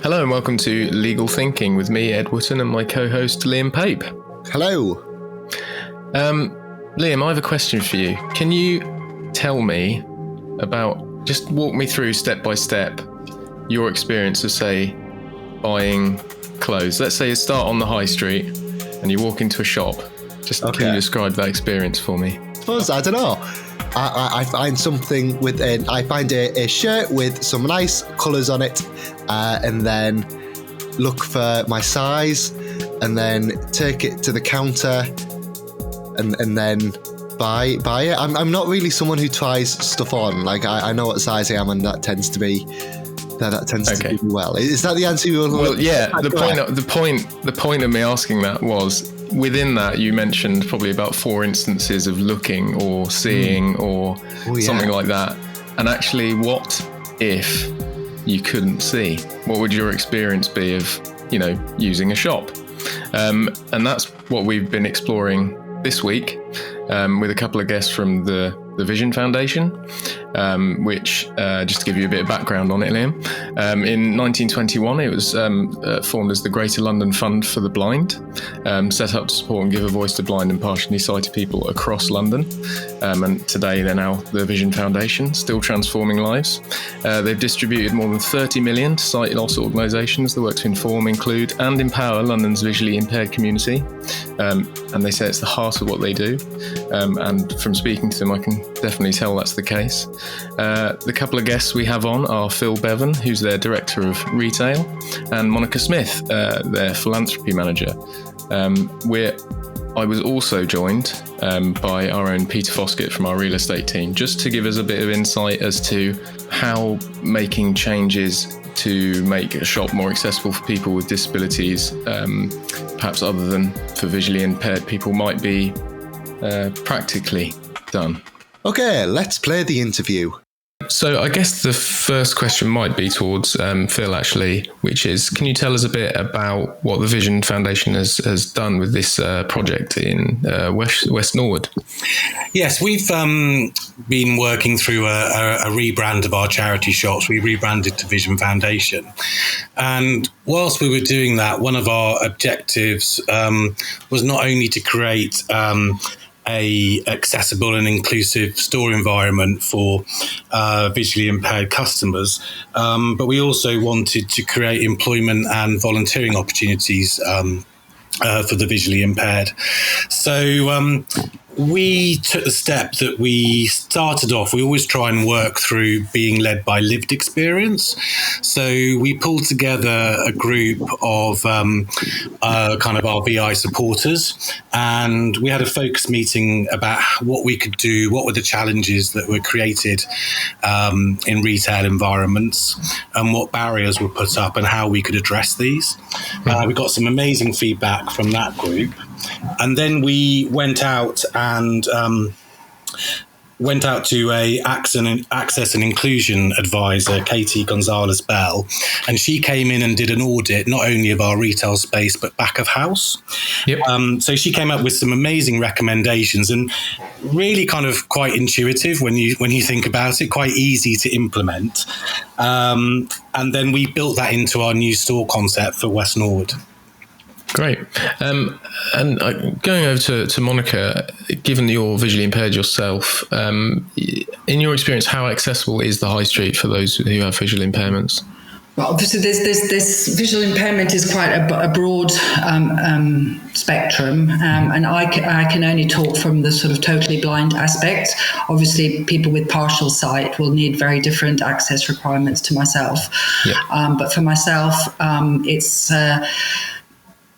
Hello and welcome to Legal Thinking with me, Ed Wootton, and my co-host Liam Pape. Hello. Liam, I have a question for you. Can you tell me just walk me through step by step your experience of, say, buying clothes? Let's say you start on the high street and you walk into a shop. Can you describe that experience for me? I suppose, I don't know. I find something I find a shirt with some nice colours on it, and then look for my size, and then take it to the counter, and then buy it. I'm not really someone who tries stuff on. Like I know what size I am, and that tends to be to do well. Is that the answer you want? Well, yeah. The point of me asking that was, within that, you mentioned probably about 4 instances of looking or seeing or something like that. And actually, what if you couldn't see? What would your experience be of, using a shop? And that's what we've been exploring this week with a couple of guests from the Vision Foundation, which, just to give you a bit of background on it, Liam, in 1921 it was formed as the Greater London Fund for the Blind, set up to support and give a voice to blind and partially sighted people across London. And today they're now the Vision Foundation, still transforming lives. They've distributed more than 30 million to sight loss organisations that work to inform, include and empower London's visually impaired community. And they say it's the heart of what they do. And from speaking to them, I can definitely tell that's the case. The couple of guests we have on are Phil Beaven, who's their Director of Retail, and Monica Smith, their Philanthropy Manager. I was also joined by our own Peter Foskett from our real estate team, just to give us a bit of insight as to how making changes to make a shop more accessible for people with disabilities, perhaps other than for visually impaired people, might be practically done. Okay, let's play the interview. So I guess the first question might be towards Phil, actually, which is, can you tell us a bit about what the Vision Foundation has done with this project in West Norwood? Yes, we've been working through a rebrand of our charity shops. We rebranded to Vision Foundation. And whilst we were doing that, one of our objectives was not only to create a accessible and inclusive store environment for visually impaired customers, but we also wanted to create employment and volunteering opportunities for the visually impaired. So we took the step that we started off. We always try and work through being led by lived experience. So we pulled together a group of kind of our VI supporters, and we had a focus meeting about what we could do, what were the challenges that were created in retail environments, and what barriers were put up and how we could address these. We got some amazing feedback from that group. And then we went out to a access and inclusion advisor, Katie Gonzalez Bell, and she came in and did an audit not only of our retail space but back of house. Yep. So she came up with some amazing recommendations, and really kind of quite intuitive when you think about it, quite easy to implement. And then we built that into our new store concept for West Norwood. Great. And going over to Monica, given that you're visually impaired yourself, in your experience, how accessible is the high street for those who have visual impairments? Well, obviously, this visual impairment is quite a broad spectrum, and I can only talk from the sort of totally blind aspect. Obviously, people with partial sight will need very different access requirements to myself. Yeah. But for myself, it's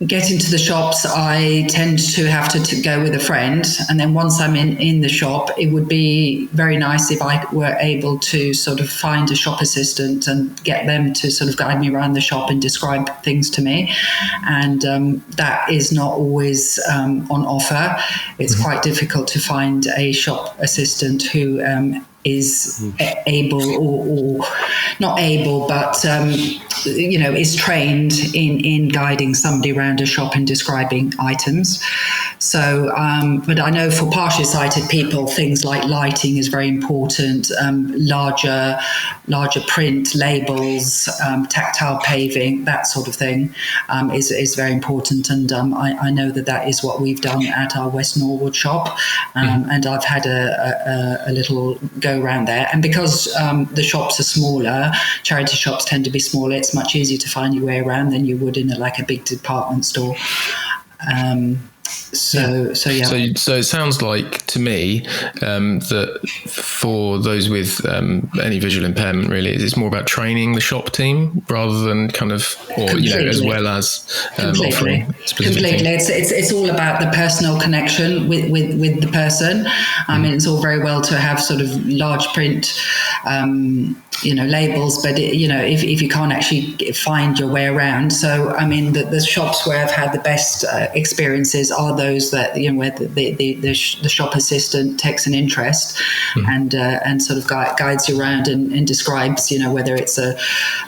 getting to the shops, I tend to have to go with a friend. And then once I'm in the shop, it would be very nice if I were able to sort of find a shop assistant and get them to sort of guide me around the shop and describe things to me. And that is not always on offer. It's quite difficult to find a shop assistant who is able or not able, but is trained in guiding somebody around a shop and describing items. So, but I know for partially sighted people, things like lighting is very important. Larger print, labels, tactile paving, that sort of thing is very important. And I know that is what we've done at our West Norwood shop. And I've had a little go around there. And because the shops are smaller, charity shops tend to be smaller, it's much easier to find your way around than you would in a big department store. So it sounds like to me that for those with any visual impairment, really, it's more about training the shop team rather than as well as offering specific things. It's all about the personal connection with the person. I mean, it's all very well to have sort of large print labels, but if you can't actually find your way around. So I mean, the shops where I've had the best experiences are those that where the shop assistant takes an interest and sort of guides you around and describes whether it's a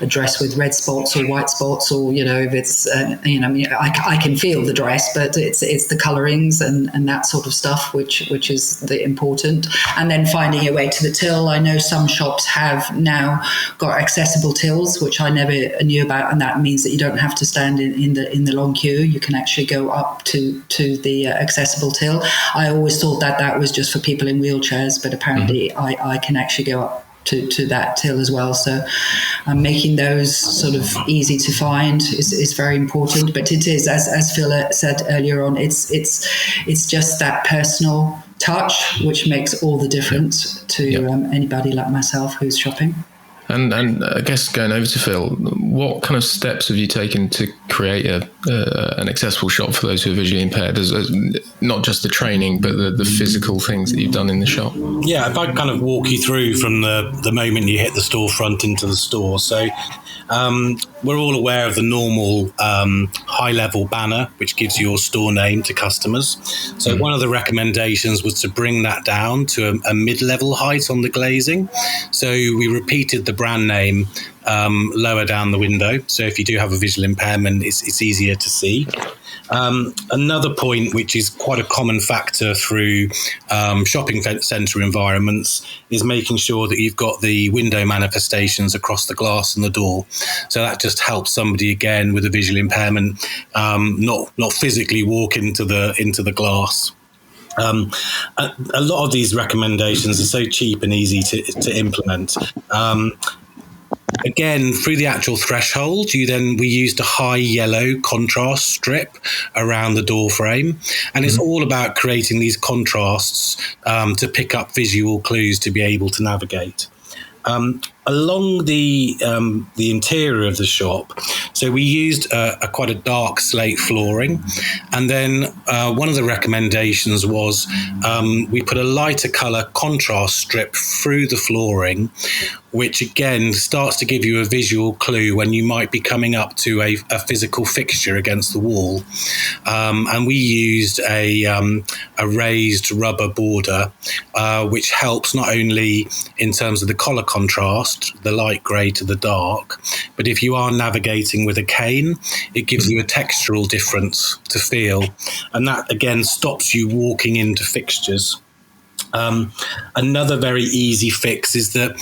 dress with red spots or white spots, or if it's I can feel the dress, but it's the colorings and that sort of stuff which is the important. And then finding your way to the till. I know some shops have now got accessible tills, which I never knew about, and that means that you don't have to stand in the long queue. You can actually go up to the accessible till. I always thought that was just for people in wheelchairs, but apparently I can actually go up to that till as well. So making those sort of easy to find is very important. But it is, as Phil said earlier on, it's just that personal touch which makes all the difference to anybody like myself who's shopping. And I guess going over to Phil, what kind of steps have you taken to create an accessible shop for those who are visually impaired? As not just the training, but the physical things that you've done in the shop? Yeah, if I kind of walk you through from the moment you hit the storefront into the store. So we're all aware of the normal high-level banner, which gives your store name to customers. So one of the recommendations was to bring that down to a mid-level height on the glazing. So we repeated the brand name lower down the window. So if you do have a visual impairment, it's easier to see. Another point, which is quite a common factor through shopping centre environments, is making sure that you've got the window manifestations across the glass and the door. So that just helps somebody, again, with a visual impairment, not physically walk into the glass. A lot of these recommendations are so cheap and easy to implement. Again, through the actual threshold, we used a high yellow contrast strip around the door frame, and it's all about creating these contrasts to pick up visual clues to be able to navigate. Along the interior of the shop, so we used quite a dark slate flooring, and then one of the recommendations was we put a lighter colour contrast strip through the flooring, which again starts to give you a visual clue when you might be coming up to a physical fixture against the wall. And we used a raised rubber border, which helps not only in terms of the colour contrast, the light grey to the dark, but if you are navigating with a cane, it gives you a textural difference to feel, and that again stops you walking into fixtures. Another very easy fix is that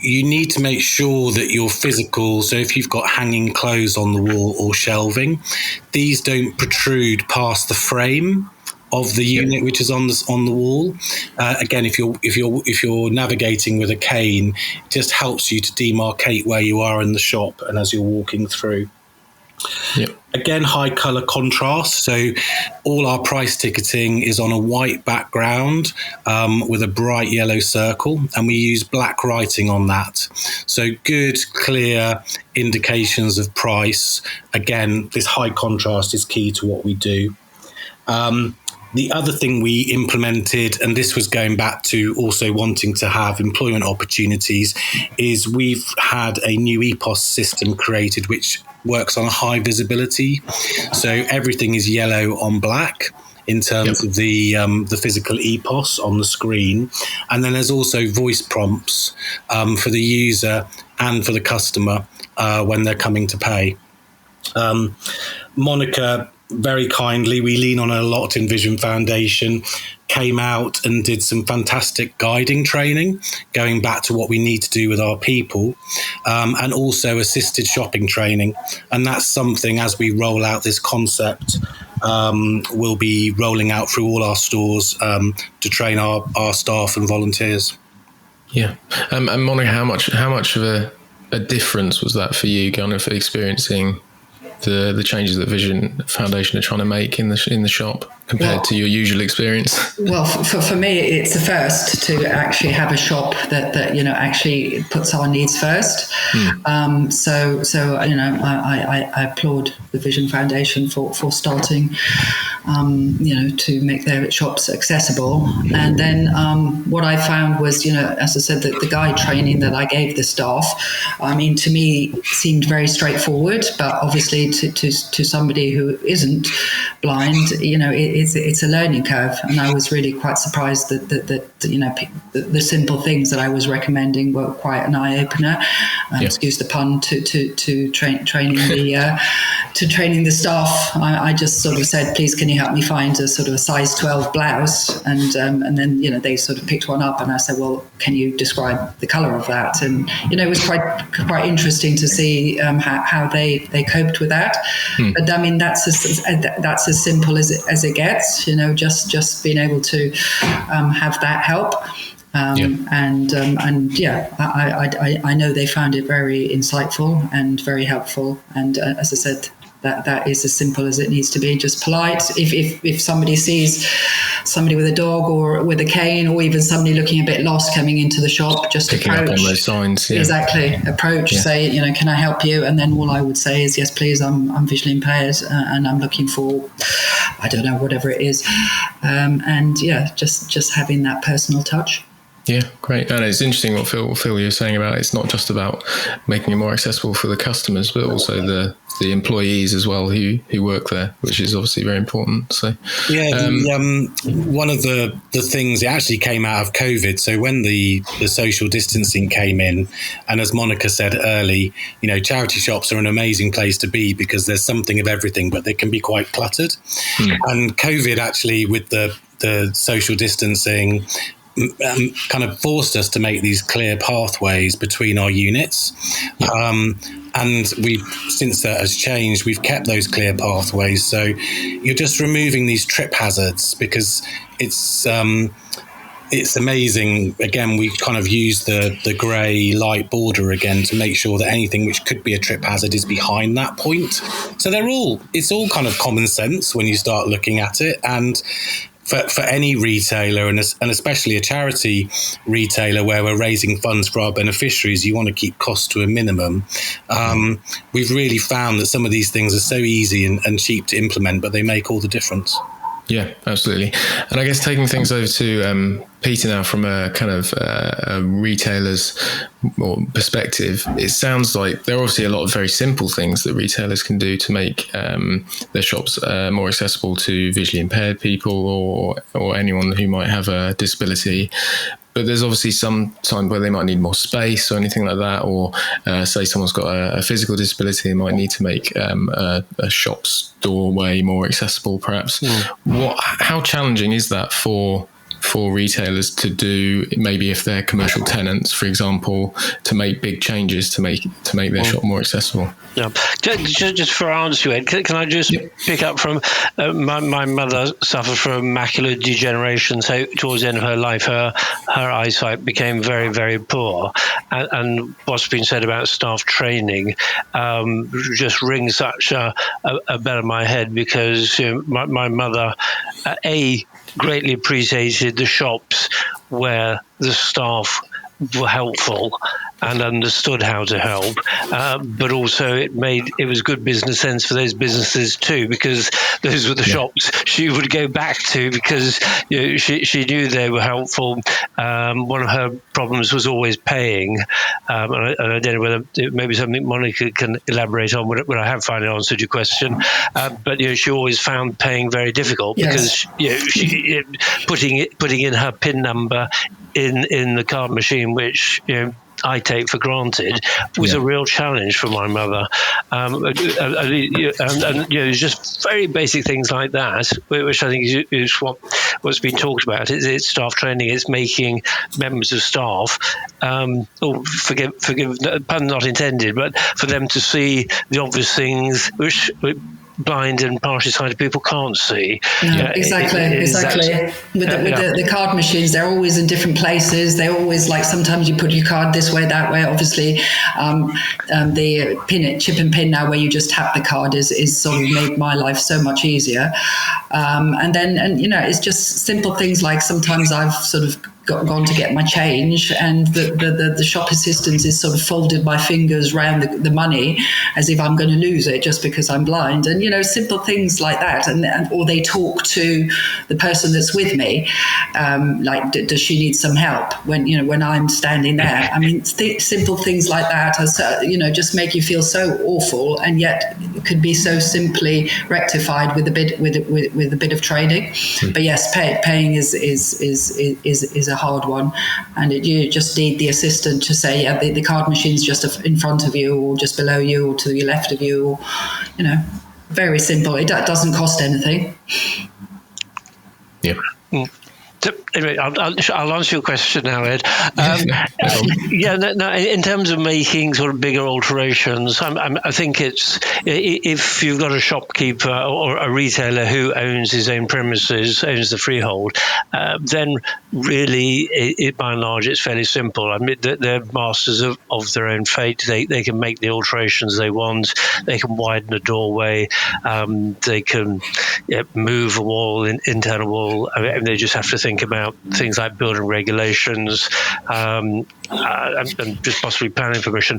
you need to make sure that your physical, so if you've got hanging clothes on the wall or shelving, these don't protrude past the frame of the unit which is on the wall. Again, if you're navigating with a cane, it just helps you to demarcate where you are in the shop and as you're walking through. Yep. Again, high colour contrast. So all our price ticketing is on a white background with a bright yellow circle, and we use black writing on that. So good, clear indications of price. Again, this high contrast is key to what we do. The other thing we implemented, and this was going back to also wanting to have employment opportunities, is we've had a new EPOS system created which works on a high visibility. So everything is yellow on black in terms of the physical EPOS on the screen. And then there's also voice prompts for the user and for the customer when they're coming to pay. Monica very kindly, we lean on a lot in Vision Foundation, came out and did some fantastic guiding training, going back to what we need to do with our people, and also assisted shopping training. And that's something, as we roll out this concept, we'll be rolling out through all our stores to train our staff and volunteers. Yeah. And Monica, how much of a difference was that for you, kind of experiencing the changes that Vision Foundation are trying to make in the shop compared to your usual experience? Well, for me, it's the first to actually have a shop that actually puts our needs first. So I applaud the Vision Foundation for starting, to make their shops accessible. And then what I found was, as I said, the guide training that I gave the staff, to me seemed very straightforward, but obviously to somebody who isn't blind, it's a learning curve. And I was really quite surprised that the simple things that I was recommending were quite an eye opener. Excuse the pun, to training the staff. I just sort of said, please, can you help me find a sort of a size 12 blouse? And then they sort of picked one up, and I said, well, can you describe the colour of that? And it was quite interesting to see how they coped with that. But that's as simple as it gets. Just being able to have that help. I know they found it very insightful and very helpful. And as I said, that is as simple as it needs to be. Just polite. If somebody sees somebody with a dog or with a cane, or even somebody looking a bit lost coming into the shop, just picking approach. Up on those signs. Yeah. Exactly. Approach. Say, can I help you? And then all I would say is, yes, please. I'm visually impaired and I'm looking for, I don't know, whatever it is. Just having that personal touch. Yeah, great. And it's interesting what Phil you were saying about it's not just about making it more accessible for the customers, but also the employees as well who work there, which is obviously very important. So one of the things, it actually came out of COVID. So when the social distancing came in, and as Monica said early, charity shops are an amazing place to be because there's something of everything, but they can be quite cluttered. And COVID actually, with the social distancing, kind of forced us to make these clear pathways between our units. And since that has changed, we've kept those clear pathways. So you're just removing these trip hazards because it's amazing. Again, we kind of use the grey light border again to make sure that anything which could be a trip hazard is behind that point. So it's all kind of common sense when you start looking at it. And for any retailer, and especially a charity retailer where we're raising funds for our beneficiaries, you want to keep costs to a minimum. We've really found that some of these things are so easy and cheap to implement, but they make all the difference. Yeah, absolutely. And I guess taking things over to Peter now from a kind of a retailer's perspective, it sounds like there are obviously a lot of very simple things that retailers can do to make their shops more accessible to visually impaired people or anyone who might have a disability. But there's obviously some time where they might need more space or anything like that, or say someone's got a physical disability, they might need to make a shop's doorway more accessible, perhaps. How challenging is that for retailers to do, maybe if they're commercial tenants, for example, to make big changes to make their shop more accessible? Yeah, just for answering, can I just pick up from my mother suffered from macular degeneration, so towards the end of her life, her eyesight became very, very poor, and what's been said about staff training just rings such a bell in my head, because my mother greatly appreciated the shops where the staff were helpful and understood how to help, but also it was good business sense for those businesses too, because those were the shops she would go back to, because she knew they were helpful. One of her problems was always paying, and I don't know whether it may be something Monica can elaborate on when I have finally answered your question, but she always found paying very difficult, because she putting in her PIN number in the card machine, which I take for granted was a real challenge for my mother. And it's just very basic things like that, which I think is what's been talked about. It's staff training. It's making members of staff, forgive, pun not intended, but for them to see the obvious things which blind and partially sighted people can't see. No, exactly. With the card machines, they're always in different places. They're always like, sometimes you put your card this way, that way. Obviously, the chip and pin now, where you just tap the card, is sort of made my life so much easier. And it's just simple things like, sometimes I've sort of gone to get my change, and the shop assistant is sort of folded my fingers around the money as if I'm going to lose it just because I'm blind, and simple things like that, or they talk to the person that's with me, like, does she need some help when I'm standing there? I mean, simple things like that are, just make you feel so awful, and yet it could be so simply rectified with a bit of training. But yes, paying is a hard one, and you just need the assistant to say, the card machine's just in front of you, or just below you, or to the left of you, or very simple. It doesn't cost anything. Yeah. So, anyway, I'll answer your question now, Ed. In terms of making sort of bigger alterations, I think it's, if you've got a shopkeeper or a retailer who owns his own premises, owns the freehold, then really, by and large, it's fairly simple. I mean, they're masters of their own fate. They can make the alterations they want. They can widen a doorway. They can move a wall, internal wall. I mean, they just have to think about things like building regulations and just possibly planning permission.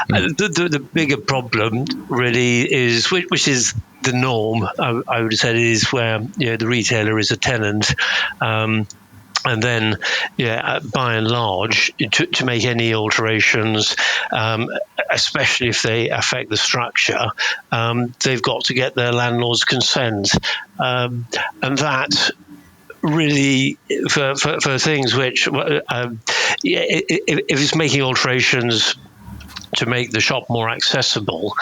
The bigger problem really is, which is the norm, I would have said, is where the retailer is a tenant. And then, by and large, to make any alterations, especially if they affect the structure, they've got to get their landlord's consent. And that really, for things which, if it's making alterations to make the shop more accessible,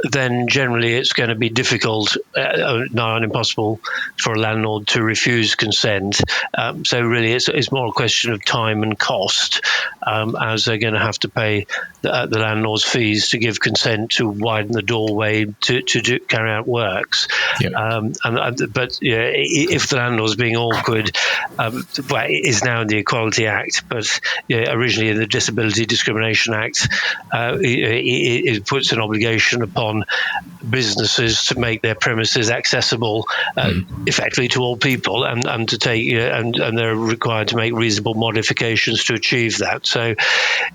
then generally it's going to be difficult, nigh on impossible, for a landlord to refuse consent. So really it's more a question of time and cost, as they're going to have to pay the landlord's fees to give consent to widen the doorway to carry out works. But if the landlord's being awkward, it is now in the Equality Act, but originally in the Disability Discrimination Act, it puts an obligation upon businesses to make their premises accessible effectively to all people, and to take and they're required to make reasonable modifications to achieve that. So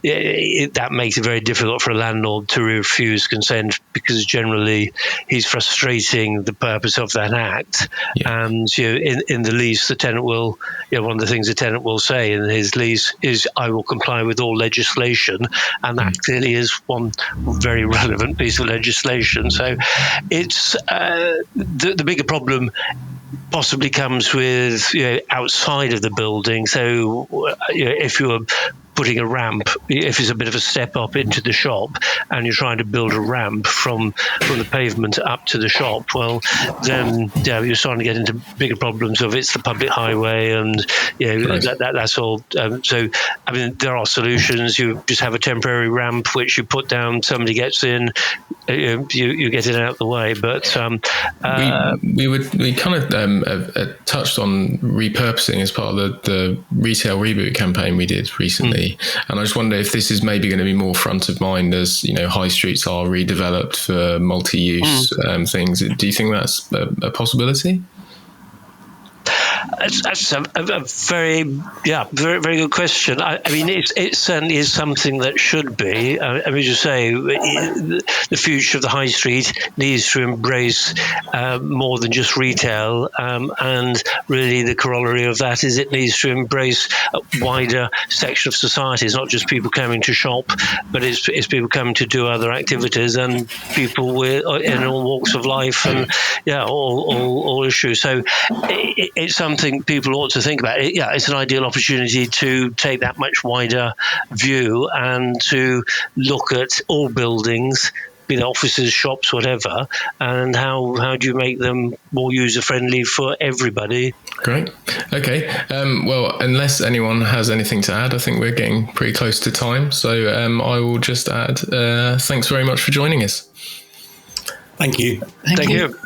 that makes it very difficult for a landlord to refuse consent, because generally he's frustrating the purpose of that act. And in the lease, the tenant will, one of the things the tenant will say in his lease is, I will comply with all legislation, and that clearly is one very relevant piece of legislation. So it's the bigger problem possibly comes with outside of the building. So if you're putting a ramp, if it's a bit of a step up into the shop and you're trying to build a ramp from the pavement up to the shop, well, then you're starting to get into bigger problems of it's the public highway, and that's all. So I mean, there are solutions. You just have a temporary ramp which you put down, somebody gets in, you get it out the way. But we kind of touched on repurposing as part of the retail reboot campaign we did recently. And I just wonder if this is maybe going to be more front of mind as high streets are redeveloped for multi-use things. Do you think that's a possibility? That's a very very good question. I mean, it certainly is something that should be. I mean, as you say, the future of the high street needs to embrace more than just retail, and really the corollary of that is it needs to embrace a wider section of society. It's not just people coming to shop, but it's people coming to do other activities, and people in all walks of life, and all issues. So it's something think people ought to think about it. Yeah, it's an ideal opportunity to take that much wider view and to look at all buildings, be it offices, shops, whatever, and how do you make them more user-friendly for everybody? Great. Okay. Well, unless anyone has anything to add, I think we're getting pretty close to time. So I will just add, thanks very much for joining us. Thank you. Thank you.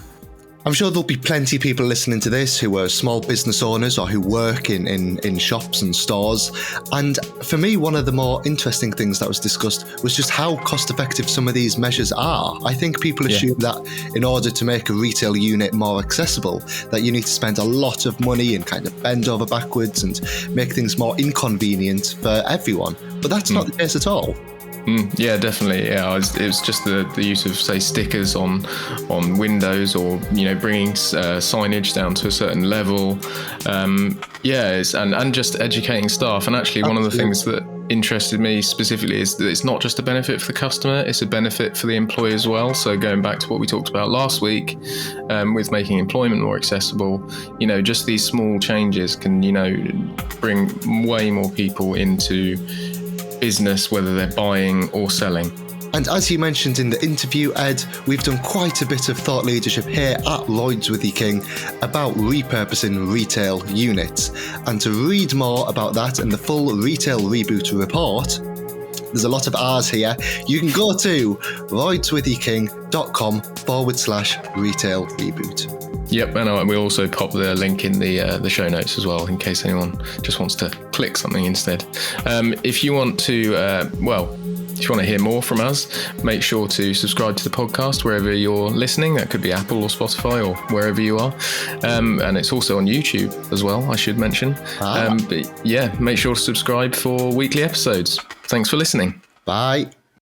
I'm sure there'll be plenty of people listening to this who are small business owners or who work in shops and stores. And for me, one of the more interesting things that was discussed was just how cost effective some of these measures are. I think people assume that in order to make a retail unit more accessible, that you need to spend a lot of money and kind of bend over backwards and make things more inconvenient for everyone. But that's not the case at all. Yeah, definitely. Yeah, it was just the use of, say, stickers on windows, or bringing signage down to a certain level. And just educating staff. And actually, one of the things that interested me specifically is that it's not just a benefit for the customer; it's a benefit for the employee as well. So going back to what we talked about last week, with making employment more accessible, just these small changes can bring way more people into business, whether they're buying or selling. And as you mentioned in the interview, Ed, we've done quite a bit of thought leadership here at Lloyds Withy King about repurposing retail units. And to read more about that and the full Retail Reboot report, there's a lot of R's here, you can go to lloydswithyking.com/retail reboot. Yep, and we'll also pop the link in the show notes as well, in case anyone just wants to click something instead. If you want to, if you want to hear more from us, make sure to subscribe to the podcast wherever you're listening. That could be Apple or Spotify or wherever you are. And it's also on YouTube as well, I should mention. But yeah, make sure to subscribe for weekly episodes. Thanks for listening. Bye.